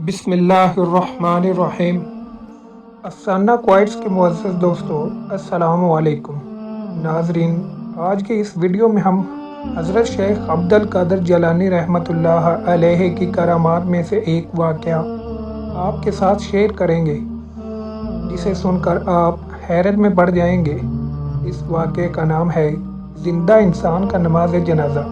बिस्मिल्लाहिर्रहमानिर्रहीम। अफसाना क्वाइट्स के मुअज़्ज़ज़ दोस्तों, अस्सलामु अलैकुम। नाज़रीन, आज के इस वीडियो में हम हज़रत शेख अब्दुल कादिर जिलानी रहमतुल्लाह अलैहि की करामात में से एक वाक़या आपके साथ शेयर करेंगे, जिसे सुनकर आप हैरत में पड़ जाएंगे। इस वाक़े का नाम है ज़िंदा इंसान का नमाज जनाजा।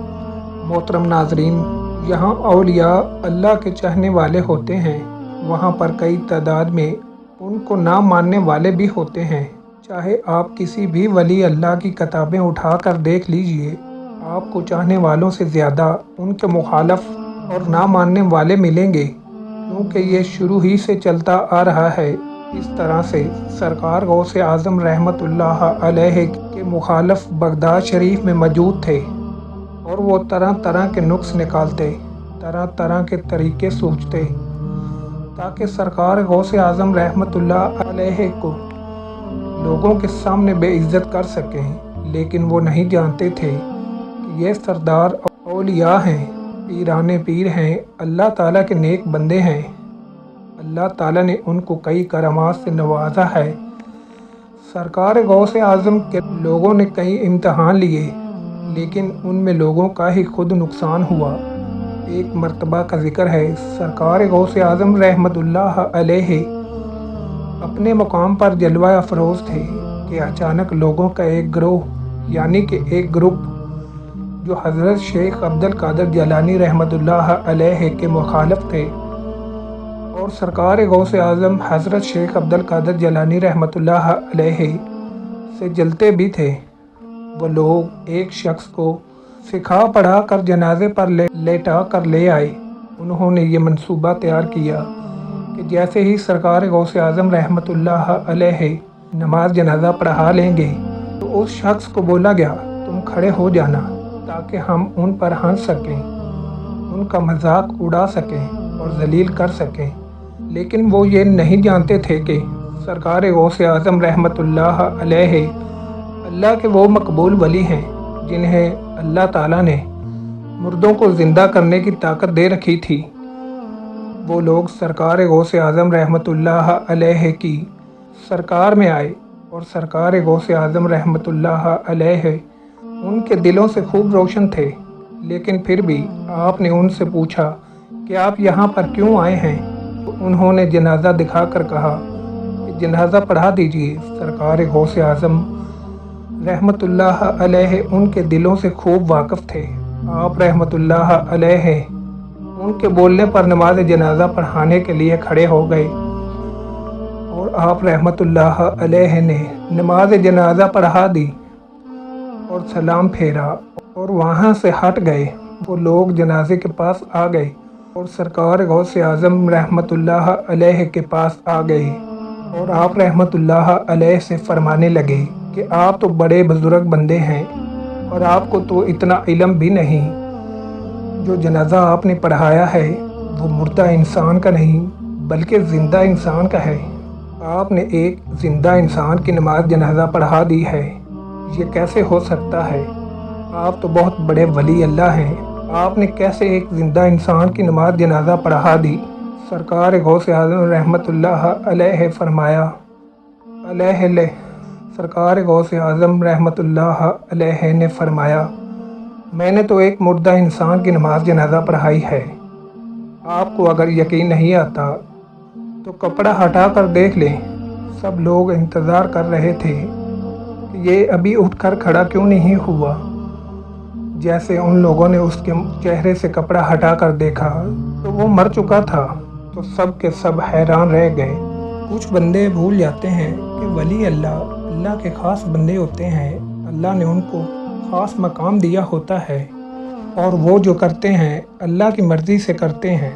मोहतरम नाज़रीन, यहाँ औलिया अल्लाह के चाहने वाले होते हैं, वहाँ पर कई तादाद में उनको ना मानने वाले भी होते हैं। चाहे आप किसी भी वली अल्लाह की किताबें उठा कर देख लीजिए, आपको चाहने वालों से ज़्यादा उनके मुखालफ और ना मानने वाले मिलेंगे, क्योंकि ये शुरू ही से चलता आ रहा है। इस तरह से सरकार गौसे आज़म रहमतुल्लाह अलैहि के मुखालफ बगदाद शरीफ में मौजूद थे और वो तरह तरह के नुक्स निकालते, तरह तरह के तरीके सोचते, ताकि सरकार गौसे आज़म रहमतुल्लाह अलैहि को लोगों के सामने बेइज्जत कर सकें। लेकिन वो नहीं जानते थे कि ये सरदार औलिया हैं, पीराने पीर हैं, अल्लाह ताला के नेक बंदे हैं। अल्लाह ताला ने उनको कई करामात से नवाजा है। सरकार गौसे आज़म के लोगों ने कई इम्तहान लिए, लेकिन उनमें लोगों का ही खुद नुकसान हुआ। एक मर्तबा का जिक्र है, सरकार गौसे आज़म रहमतुल्लाह अलैहि अपने मुकाम पर जलवा अफरोज़ थे कि अचानक लोगों का एक ग्रोह, यानी कि एक ग्रुप, जो हज़रत शेख अब्दुल कादिर जिलानी रहमतुल्लाह अलैहि के मुखालिफ थे और सरकार गौसे आज़म हज़रत शेख अब्दुल कादिर जिलानी रहमतुल्लाह अलैहि से जलते भी थे। वो लोग एक शख्स को सिखा पढ़ा कर जनाजे पर लेटा कर ले आए। उन्होंने ये मंसूबा तैयार किया कि जैसे ही सरकार गौसे आज़म रहमतुल्लाह अलैहि नमाज जनाजा पढ़ा लेंगे, तो उस शख्स को बोला गया, तुम खड़े हो जाना, ताकि हम उन पर हंस सकें, उनका मजाक उड़ा सकें और जलील कर सकें। लेकिन वो ये नहीं जानते थे कि सरकार गौसे आज़म रहमतुल्लाह अलैहि अल्लाह के वो मकबूल वली हैं, जिन्हें अल्लाह ताला ने मुर्दों को ज़िंदा करने की ताकत दे रखी थी। वो लोग सरकार गौसे आज़म रहमतुल्लाह अलैहि की सरकार में आए और सरकार गौसे आज़म रहमतुल्लाह अलैहि उनके दिलों से खूब रोशन थे। लेकिन फिर भी आपने उनसे पूछा कि आप यहाँ पर क्यों आए हैं? तो उन्होंने जनाजा दिखाकर कहा कि जनाजा पढ़ा दीजिए। सरकार गौसे आज़म रहमतुल्लाह अलैहि उनके दिलों से खूब वाकिफ़ थे। आप रहमतुल्लाह अलैहि उनके बोलने पर नमाज जनाजा पढ़ाने के लिए खड़े हो गए और आप रहमतुल्लाह अलैहि ने नमाज जनाजा पढ़ा दी और सलाम फेरा और वहाँ से हट गए। वो लोग जनाजे के पास आ गए और सरकार गौसे आज़म रहमतुल्लाह अलैहि के पास आ गए और आप रहमतुल्लाह अलैहि से फरमाने लगे कि आप तो बड़े बुजुर्ग बंदे हैं और आपको तो इतना इल्म भी नहीं। जो जनाजा आपने पढ़ाया है वो मुर्दा इंसान का नहीं, बल्कि ज़िंदा इंसान का है। आपने एक ज़िंदा इंसान की नमाज जनाजा पढ़ा दी है, ये कैसे हो सकता है? आप तो बहुत बड़े वली अल्लाह हैं, आपने कैसे एक ज़िंदा इंसान की नमाज जनाजा पढ़ा दी? सरकार गौसे आज़म रहमतुल्लाह अलैहि फरमाया, अलैहि सरकार गौसे आज़म रहमतुल्लाह अलैहि ने फरमाया, मैंने तो एक मुर्दा इंसान की नमाज जनाजा पढ़ाई है। आपको अगर यकीन नहीं आता तो कपड़ा हटा कर देख लें। सब लोग इंतज़ार कर रहे थे कि ये अभी उठकर खड़ा क्यों नहीं हुआ। जैसे उन लोगों ने उसके चेहरे से कपड़ा हटा कर देखा तो वो मर चुका था, तो सब के सब हैरान रह गए। कुछ बंदे भूल जाते हैं कि वली अल्लाह के ख़ास बंदे होते हैं। अल्लाह ने उनको ख़ास मकाम दिया होता है और वो जो करते हैं अल्लाह की मर्ज़ी से करते हैं।